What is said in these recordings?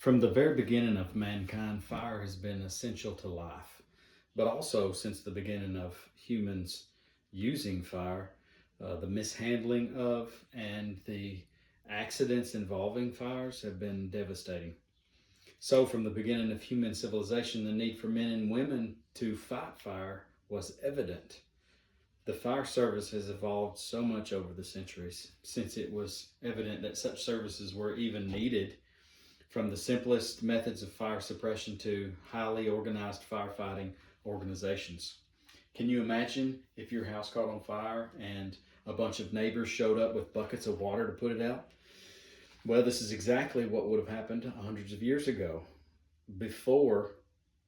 From the very beginning of mankind, fire has been essential to life. But also, since the beginning of humans using fire, the mishandling of and the accidents involving fires have been devastating. So, from the beginning of human civilization, the need for men and women to fight fire was evident. The fire service has evolved so much over the centuries since it was evident that such services were even needed, from the simplest methods of fire suppression to highly organized firefighting organizations. Can you imagine if your house caught on fire and a bunch of neighbors showed up with buckets of water to put it out? Well, this is exactly what would have happened hundreds of years ago, before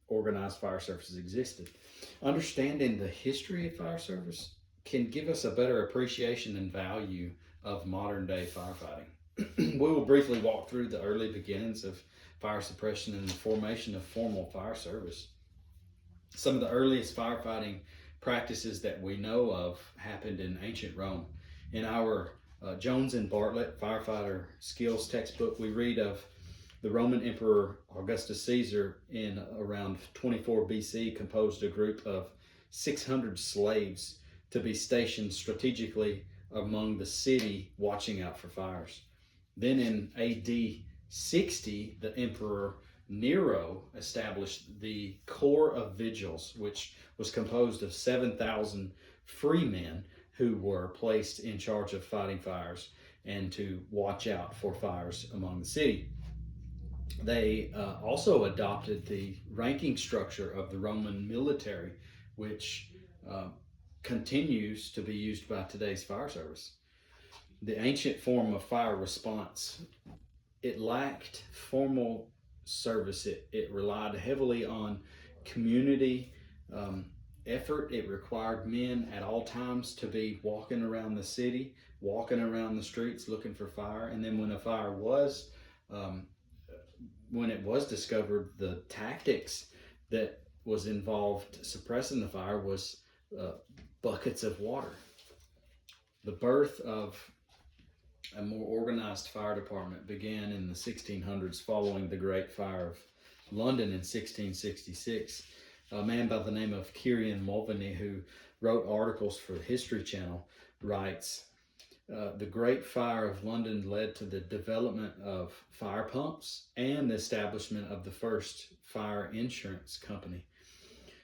organized fire services existed. Understanding the history of fire service can give us a better appreciation and value of modern day firefighting. We will briefly walk through the early beginnings of fire suppression and the formation of formal fire service. Some of the earliest firefighting practices that we know of happened in ancient Rome. In our Jones and Bartlett firefighter skills textbook, we read of the Roman Emperor Augustus Caesar in around 24 BC composed a group of 600 slaves to be stationed strategically among the city, watching out for fires. Then in AD 60, the Emperor Nero established the Corps of Vigils, which was composed of 7,000 free men who were placed in charge of fighting fires and to watch out for fires among the city. They also adopted the ranking structure of the Roman military, which uh, continues to be used by today's fire service. The ancient form of fire response, it lacked formal service. It relied heavily on community um, effort. It required men at all times to be walking around the city, walking around the streets looking for fire. And then um, when it was discovered, the tactics that was involved suppressing the fire was uh, buckets of water. The birth of a more organized fire department began in the 1600s following the Great Fire of London in 1666. A man by the name of Kieran Mulvaney, who wrote articles for the History Channel, writes, the Great Fire of London led to the development of fire pumps and the establishment of the first fire insurance company.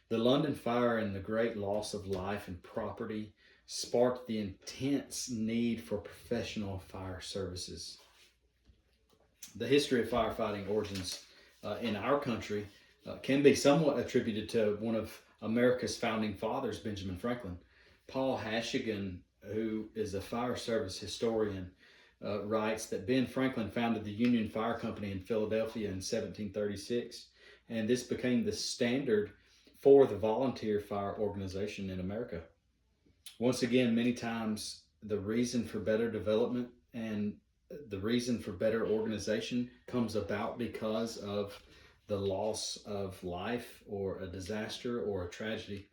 The London fire and the great loss of life and property sparked the intense need for professional fire services. The history of firefighting origins in our country can be somewhat attributed to one of America's founding fathers, Benjamin Franklin. Paul Hashigan, who is a fire service historian, writes that Ben Franklin founded the Union Fire Company in Philadelphia in 1736, and this became the standard for the volunteer fire organization in America. Once again, many times the reason for better development and the reason for better organization comes about because of the loss of life or a disaster or a tragedy.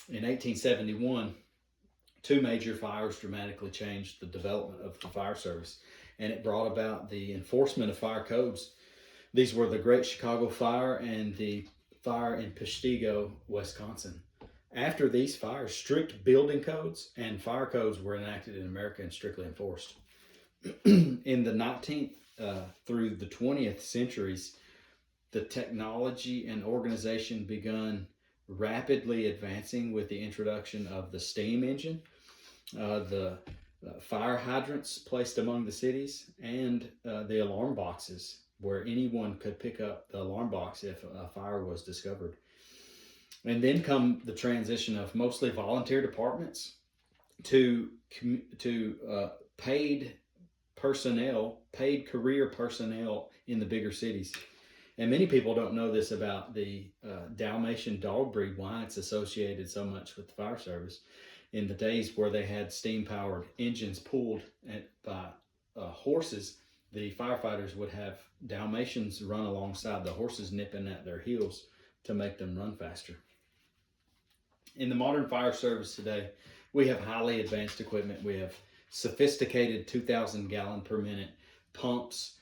In 1871, two major fires dramatically changed the development of the fire service, and it brought about the enforcement of fire codes. These were the Great Chicago Fire and the fire in Peshtigo, Wisconsin. After these fires, strict building codes and fire codes were enacted in America and strictly enforced. In the 19th through the 20th centuries, the technology and organization begun rapidly advancing with the introduction of the steam engine, the fire hydrants placed among the cities, and the alarm boxes, where anyone could pick up the alarm box if a fire was discovered. And then come the transition of mostly volunteer departments to paid personnel, paid career personnel in the bigger cities. And many people don't know this about the Dalmatian dog breed, why it's associated so much with the fire service. In the days where they had steam-powered engines pulled by horses, the firefighters would have Dalmatians run alongside the horses, nipping at their heels to make them run faster. In the modern fire service today, we have highly advanced equipment. We have sophisticated 2,000 gallon per minute pumps,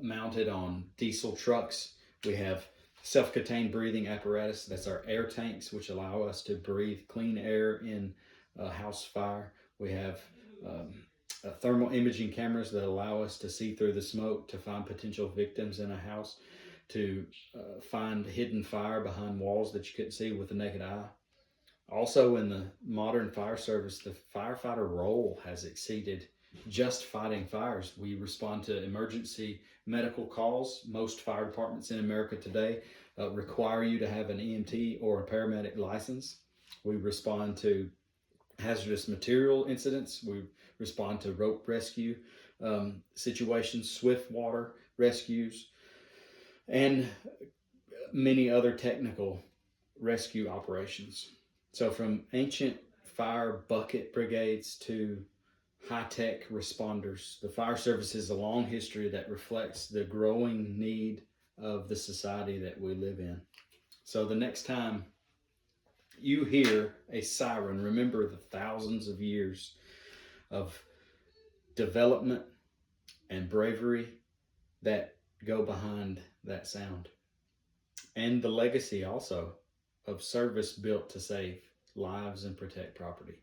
mounted on diesel trucks. We have self-contained breathing apparatus. That's our air tanks, which allow us to breathe clean air in a house fire. We have thermal imaging cameras that allow us to see through the smoke to find potential victims in a house, to find hidden fire behind walls that you couldn't see with the naked eye. Also, in the modern fire service, the firefighter role has exceeded just fighting fires. We respond to emergency medical calls. Most fire departments in America today require you to have an EMT or a paramedic license. We respond to hazardous material incidents. We respond to rope rescue situations, swift water rescues, and many other technical rescue operations. So from ancient fire bucket brigades to high-tech responders, the fire service is a long history that reflects the growing need of the society that we live in. So the next time you hear a siren, remember the thousands of years of development and bravery that go behind that sound, and the legacy also of service built to save lives and protect property.